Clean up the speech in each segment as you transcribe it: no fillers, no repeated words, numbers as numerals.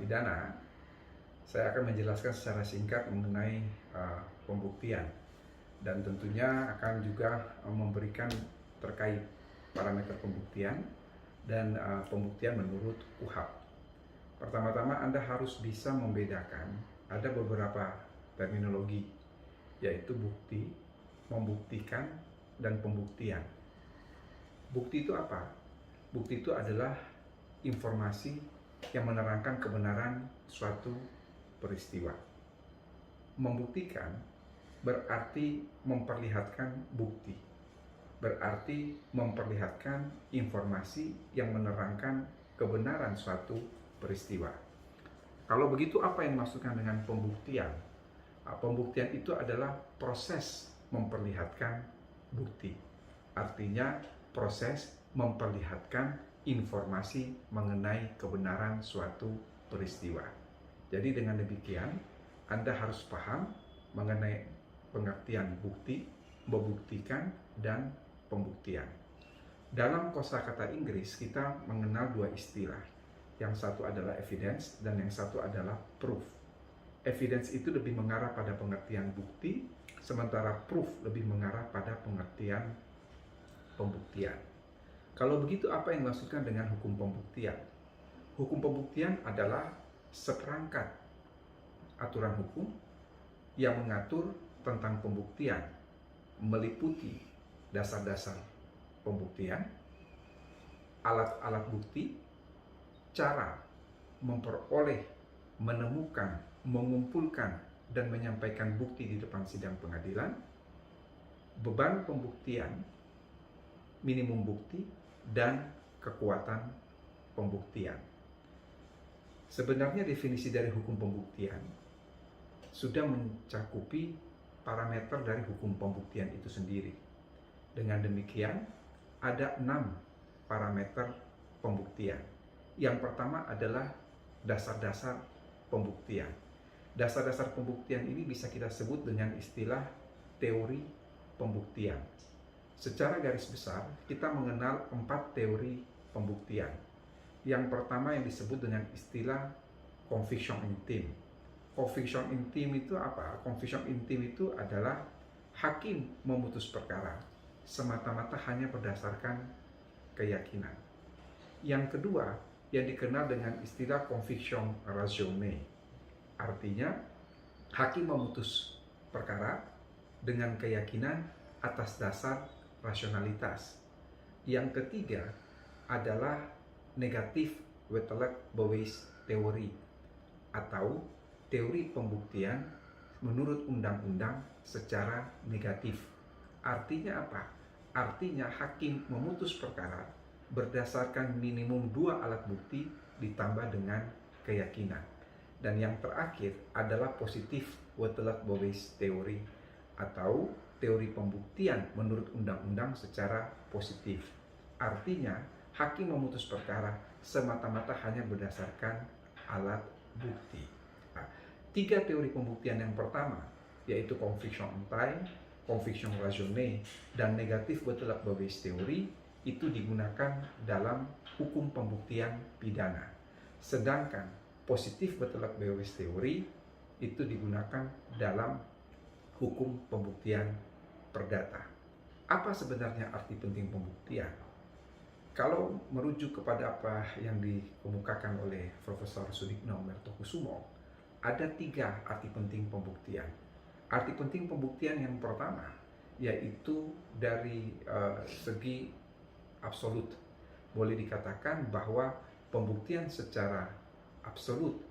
pidana, saya akan menjelaskan secara singkat mengenai pembuktian dan tentunya akan juga memberikan terkait parameter pembuktian dan pembuktian menurut KUHP. Pertama-tama Anda harus bisa membedakan ada beberapa terminologi, yaitu bukti, membuktikan, dan pembuktian. Bukti itu apa? Bukti itu adalah informasi yang menerangkan kebenaran suatu peristiwa. Membuktikan berarti memperlihatkan bukti, berarti memperlihatkan informasi yang menerangkan kebenaran suatu peristiwa. Kalau begitu, apa yang dimaksudkan dengan pembuktian? Pembuktian itu adalah proses memperlihatkan bukti. Artinya proses memperlihatkan informasi mengenai kebenaran suatu peristiwa. Jadi dengan demikian, Anda harus paham mengenai pengertian bukti, membuktikan, dan pembuktian. Dalam kosakata Inggris, kita mengenal dua istilah. Yang satu adalah evidence dan yang satu adalah proof. Evidence itu lebih mengarah pada pengertian bukti, sementara proof lebih mengarah pada pengertian pembuktian. Kalau begitu, apa yang dimaksudkan dengan hukum pembuktian? Hukum pembuktian adalah seperangkat aturan hukum yang mengatur tentang pembuktian, meliputi dasar-dasar pembuktian, alat-alat bukti, cara memperoleh, menemukan, mengumpulkan, dan menyampaikan bukti di depan sidang pengadilan, beban pembuktian, minimum bukti, dan kekuatan pembuktian. Sebenarnya definisi dari hukum pembuktian sudah mencakupi parameter dari hukum pembuktian itu sendiri. Dengan demikian, ada 6 parameter pembuktian. Yang pertama adalah dasar-dasar pembuktian. Dasar-dasar pembuktian ini bisa kita sebut dengan istilah teori pembuktian. Secara garis besar, kita mengenal 4 teori pembuktian. Yang pertama yang disebut dengan istilah conviction in time. Conviction in time itu apa? Conviction in time itu adalah hakim memutus perkara semata-mata hanya berdasarkan keyakinan. Yang kedua, yang dikenal dengan istilah conviction raisonné. Artinya, hakim memutus perkara dengan keyakinan atas dasar rasionalitas. Yang ketiga adalah negatif wettelijk bewijs teori atau teori pembuktian menurut undang-undang secara negatif. Artinya apa? Artinya hakim memutus perkara berdasarkan minimum 2 alat bukti ditambah dengan keyakinan. Dan yang terakhir adalah positif wettelijk bewijs teori atau teori pembuktian menurut undang-undang secara positif. Artinya, hakim memutus perkara semata-mata hanya berdasarkan alat bukti. 3 teori pembuktian yang pertama, yaitu conviction in time, conviction raisonné, dan negatif wettelijk bewijs teori, itu digunakan dalam hukum pembuktian pidana. Sedangkan positif wettelijk bewijs teori itu digunakan dalam hukum pembuktian perdata. Apa sebenarnya arti penting pembuktian? Kalau merujuk kepada apa yang dikemukakan oleh Profesor Sudikno Mertokusumo, ada 3 arti penting pembuktian. Arti penting pembuktian yang pertama yaitu dari segi absolut. Boleh dikatakan bahwa pembuktian secara absolut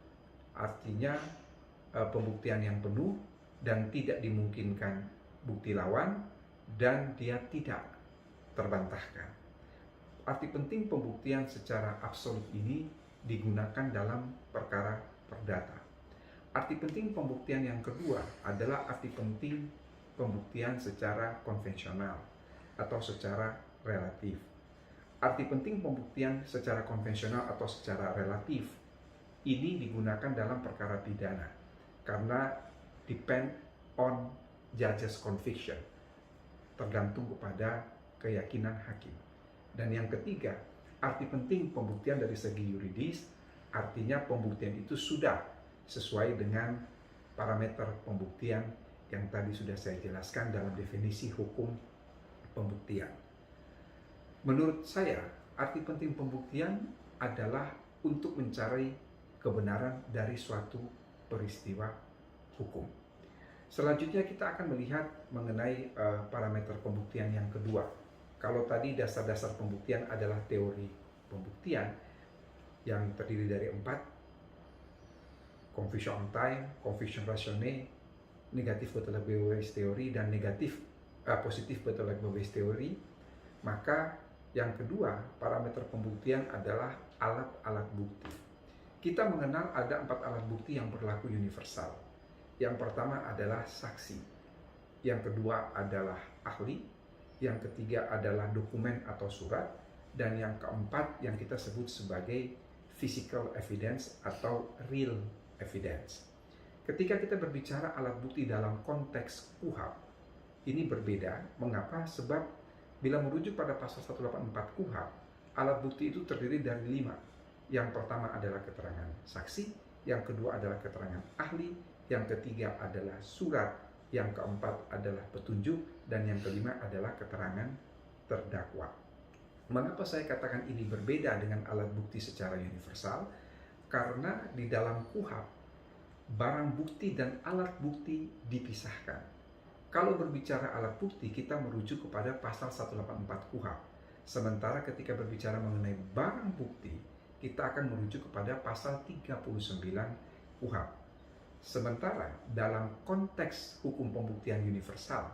artinya pembuktian yang penuh dan tidak dimungkinkan bukti lawan dan dia tidak terbantahkan. Arti penting pembuktian secara absolut ini digunakan dalam perkara perdata. Arti penting pembuktian yang kedua adalah arti penting pembuktian secara konvensional atau secara relatif. Arti penting pembuktian secara konvensional atau secara relatif ini digunakan dalam perkara pidana karena depend on judge's conviction, tergantung kepada keyakinan hakim. Dan yang ketiga, arti penting pembuktian dari segi yuridis artinya pembuktian itu sudah sesuai dengan parameter pembuktian yang tadi sudah saya jelaskan dalam definisi hukum pembuktian. Menurut saya, arti penting pembuktian adalah untuk mencari kebenaran dari suatu peristiwa hukum. Selanjutnya kita akan melihat mengenai parameter pembuktian yang kedua. Kalau tadi dasar-dasar pembuktian adalah teori pembuktian yang terdiri dari 4, confusion on time, confusion ratione, negatif betelgeuse teori, dan positif betelgeuse teori. Maka yang kedua, parameter pembuktian adalah alat-alat bukti. Kita mengenal ada 4 alat bukti yang berlaku universal. Yang pertama adalah saksi, yang kedua adalah ahli, yang ketiga adalah dokumen atau surat, dan yang keempat yang kita sebut sebagai physical evidence atau real evidence. Ketika kita berbicara alat bukti dalam konteks KUHP, ini berbeda. Mengapa? Sebab bila merujuk pada pasal 184 KUHP, alat bukti itu terdiri dari 5. Yang pertama adalah keterangan saksi, yang kedua adalah keterangan ahli, yang ketiga adalah surat, yang keempat adalah petunjuk, dan yang kelima adalah keterangan terdakwa. Mengapa saya katakan ini berbeda dengan alat bukti secara universal? Karena di dalam KUHP, barang bukti dan alat bukti dipisahkan. Kalau berbicara alat bukti, kita merujuk kepada pasal 184 KUHP. Sementara ketika berbicara mengenai barang bukti, kita akan merujuk kepada pasal 39 KUHP. Sementara dalam konteks hukum pembuktian universal,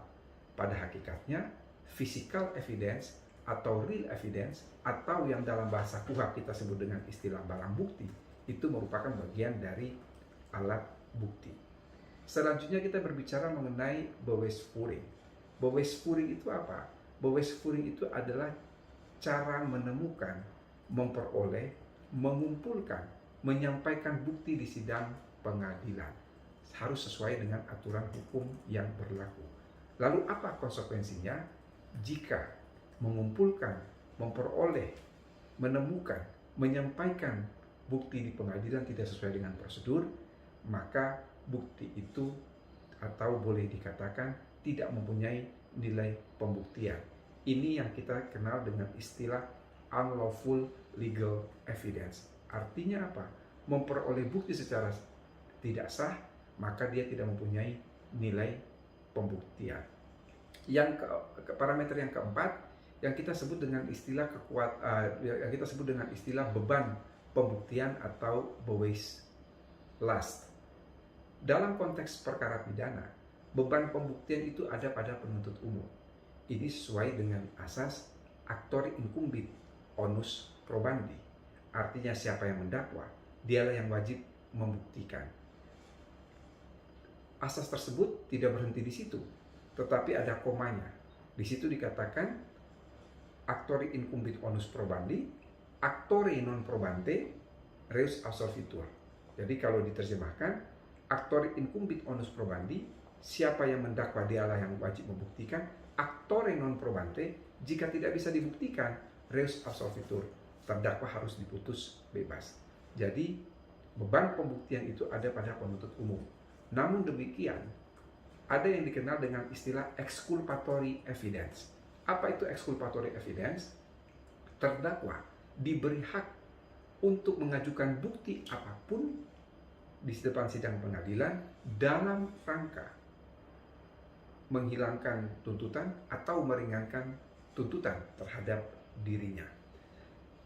pada hakikatnya physical evidence atau real evidence, atau yang dalam bahasa KUHP kita sebut dengan istilah barang bukti, itu merupakan bagian dari alat bukti. Selanjutnya kita berbicara mengenai bewijsvoering. Bewijsvoering itu apa? Bewijsvoering itu adalah cara menemukan, memperoleh, mengumpulkan, menyampaikan bukti di sidang pengadilan. Harus sesuai dengan aturan hukum yang berlaku. Lalu apa konsekuensinya jika mengumpulkan, memperoleh, menemukan, menyampaikan bukti di pengadilan tidak sesuai dengan prosedur? Maka bukti itu atau boleh dikatakan tidak mempunyai nilai pembuktian. Ini yang kita kenal dengan istilah unlawful legal evidence. Artinya apa? Memperoleh bukti secara tidak sah, maka dia tidak mempunyai nilai pembuktian. Parameter yang keempat yang kita sebut dengan istilah beban pembuktian atau bewijslast. Dalam konteks perkara pidana, beban pembuktian itu ada pada penuntut umum. Ini sesuai dengan asas actori incumbit onus probandi. Artinya siapa yang mendakwa, dialah yang wajib membuktikan. Asas tersebut tidak berhenti di situ, tetapi ada komanya. Di situ dikatakan actori incumbit onus probandi, actori non probante, reus absolvitur. Jadi kalau diterjemahkan, actori incumbit onus probandi, siapa yang mendakwa dialah yang wajib membuktikan. Actori non probante, jika tidak bisa dibuktikan, reus absolvitur, terdakwa harus diputus bebas. Jadi beban pembuktian itu ada pada penuntut umum. Namun demikian, ada yang dikenal dengan istilah exculpatory evidence. Apa itu exculpatory evidence? Terdakwa diberi hak untuk mengajukan bukti apapun di depan sidang pengadilan dalam rangka menghilangkan tuntutan atau meringankan tuntutan terhadap dirinya.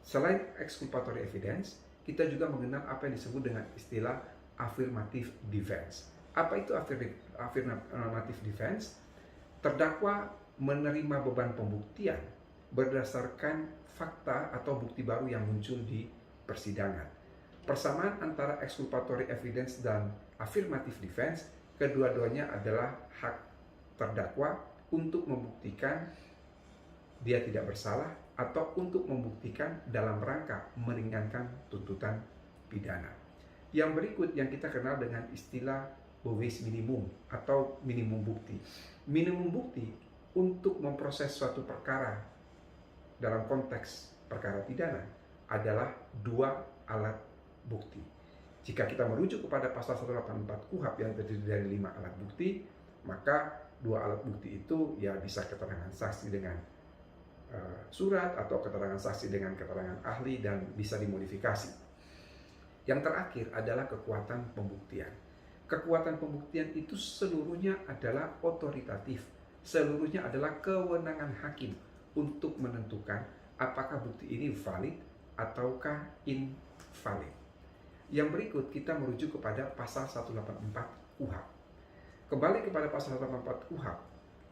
Selain exculpatory evidence, kita juga mengenal apa yang disebut dengan istilah affirmative defense. Apa itu affirmative defense? Terdakwa menerima beban pembuktian berdasarkan fakta atau bukti baru yang muncul di persidangan. Persamaan antara exculpatory evidence dan affirmative defense, kedua-duanya adalah hak terdakwa untuk membuktikan dia tidak bersalah atau untuk membuktikan dalam rangka meringankan tuntutan pidana. Yang berikut yang kita kenal dengan istilah bewijs minimum atau minimum bukti. Minimum bukti untuk memproses suatu perkara dalam konteks perkara pidana adalah 2 alat bukti. Jika kita merujuk kepada pasal 184 KUHP yang terdiri dari 5 alat bukti, maka 2 alat bukti itu ya bisa keterangan saksi dengan surat atau keterangan saksi dengan keterangan ahli dan bisa dimodifikasi. Yang terakhir adalah kekuatan pembuktian. Kekuatan pembuktian itu seluruhnya adalah otoritatif, seluruhnya adalah kewenangan hakim untuk menentukan apakah bukti ini valid ataukah invalid. Yang berikut kita merujuk kepada pasal 184 KUHP. Kembali kepada pasal 184 KUHP,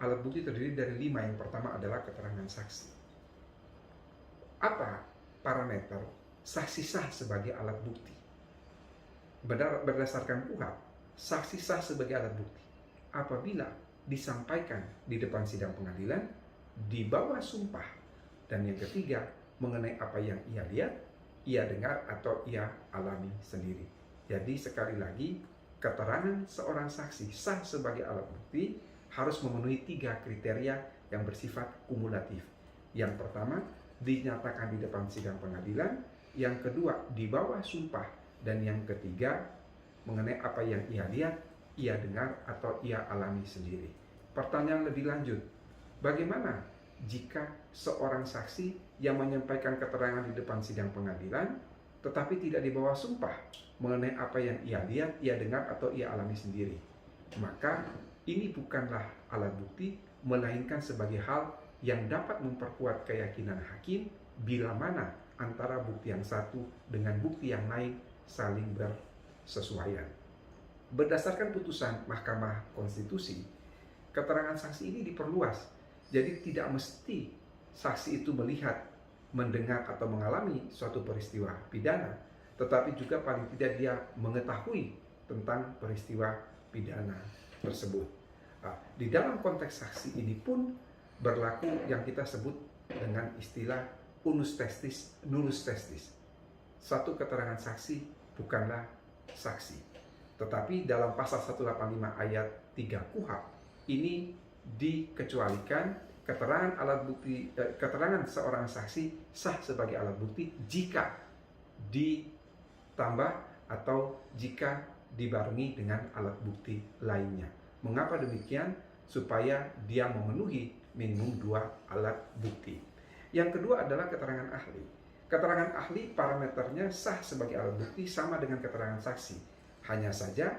alat bukti terdiri dari 5. Yang pertama adalah keterangan saksi. Apa parameter saksi sah sebagai alat bukti? Berdasarkan KUHP, saksi sah sebagai alat bukti apabila disampaikan di depan sidang pengadilan, di bawah sumpah, dan yang ketiga mengenai apa yang ia lihat, ia dengar, atau ia alami sendiri. Jadi sekali lagi, keterangan seorang saksi sah sebagai alat bukti harus memenuhi 3 kriteria yang bersifat kumulatif. Yang pertama, dinyatakan di depan sidang pengadilan. Yang kedua, di bawah sumpah. Dan yang ketiga, mengenai apa yang ia lihat, ia dengar, atau ia alami sendiri. Pertanyaan lebih lanjut, bagaimana jika seorang saksi yang menyampaikan keterangan di depan sidang pengadilan tetapi tidak di bawah sumpah mengenai apa yang ia lihat, ia dengar, atau ia alami sendiri? Maka ini bukanlah alat bukti, melainkan sebagai hal yang dapat memperkuat keyakinan hakim bila mana antara bukti yang satu dengan bukti yang lain saling bersesuaian. Berdasarkan putusan Mahkamah Konstitusi, keterangan saksi ini diperluas. Jadi tidak mesti saksi itu melihat, mendengar, atau mengalami suatu peristiwa pidana, tetapi juga paling tidak dia mengetahui tentang peristiwa pidana tersebut. Di dalam konteks saksi ini pun berlaku yang kita sebut dengan istilah unus testis, nullus testis. Satu keterangan saksi bukanlah saksi. Tetapi dalam pasal 185 ayat 3 KUHP ini dikecualikan keterangan alat bukti, keterangan seorang saksi sah sebagai alat bukti jika ditambah atau jika dibarengi dengan alat bukti lainnya. Mengapa demikian? Supaya dia memenuhi minimum 2 alat bukti. Yang kedua adalah keterangan ahli. Keterangan ahli parameternya sah sebagai alat bukti sama dengan keterangan saksi. Hanya saja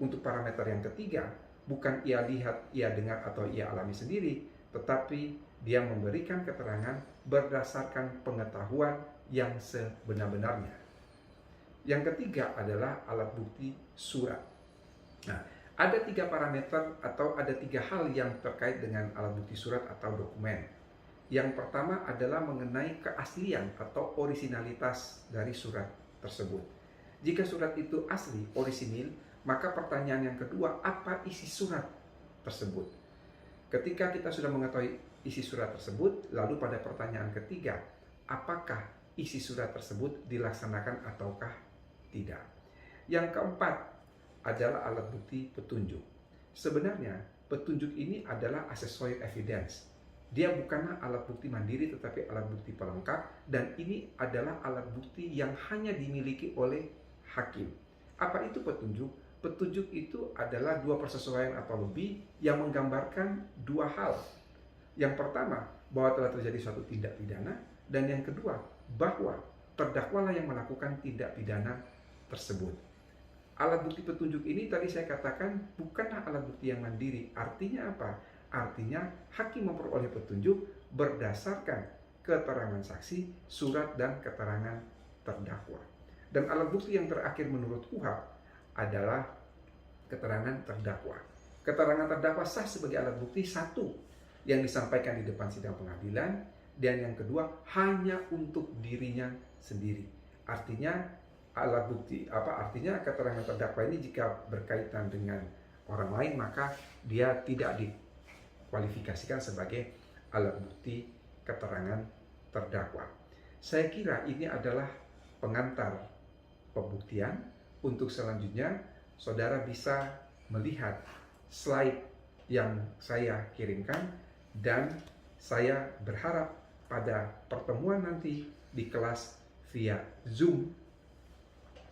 untuk parameter yang ketiga, bukan ia lihat, ia dengar, atau ia alami sendiri, tetapi dia memberikan keterangan berdasarkan pengetahuan yang sebenar-benarnya. Yang ketiga adalah alat bukti surat. Nah, ada 3 parameter atau ada 3 hal yang terkait dengan alat bukti surat atau dokumen. Yang pertama adalah mengenai keaslian atau orisinalitas dari surat tersebut. Jika surat itu asli, orisinil, maka pertanyaan yang kedua, apa isi surat tersebut? Ketika kita sudah mengetahui isi surat tersebut, lalu pada pertanyaan ketiga, apakah isi surat tersebut dilaksanakan ataukah tidak? Yang keempat adalah alat bukti petunjuk. Sebenarnya petunjuk ini adalah accessory evidence. Dia bukanlah alat bukti mandiri tetapi alat bukti pelengkap, dan ini adalah alat bukti yang hanya dimiliki oleh hakim. Apa itu petunjuk? Petunjuk itu adalah 2 persesuaian atau lebih yang menggambarkan 2 hal. Yang pertama, bahwa telah terjadi suatu tindak pidana, dan yang kedua, bahwa terdakwalah yang melakukan tindak pidana tersebut. Alat bukti petunjuk ini tadi saya katakan bukanlah alat bukti yang mandiri. Artinya apa? Artinya hakim memperoleh petunjuk berdasarkan keterangan saksi, surat, dan keterangan terdakwa. Dan alat bukti yang terakhir menurut KUHP adalah keterangan terdakwa. Keterangan terdakwa sah sebagai alat bukti, 1, yang disampaikan di depan sidang pengadilan, dan yang kedua hanya untuk dirinya sendiri. Artinya alat bukti artinya keterangan terdakwa ini jika berkaitan dengan orang lain maka dia tidak dikualifikasikan sebagai alat bukti keterangan terdakwa. Saya kira ini adalah pengantar pembuktian. Untuk selanjutnya, saudara bisa melihat slide yang saya kirimkan, dan saya berharap pada pertemuan nanti di kelas via Zoom,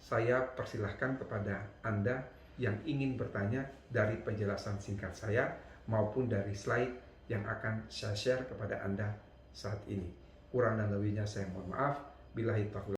saya persilahkan kepada Anda yang ingin bertanya dari penjelasan singkat saya maupun dari slide yang akan saya share kepada Anda saat ini. Kurang dan lebihnya saya mohon maaf. Billahi taufiq.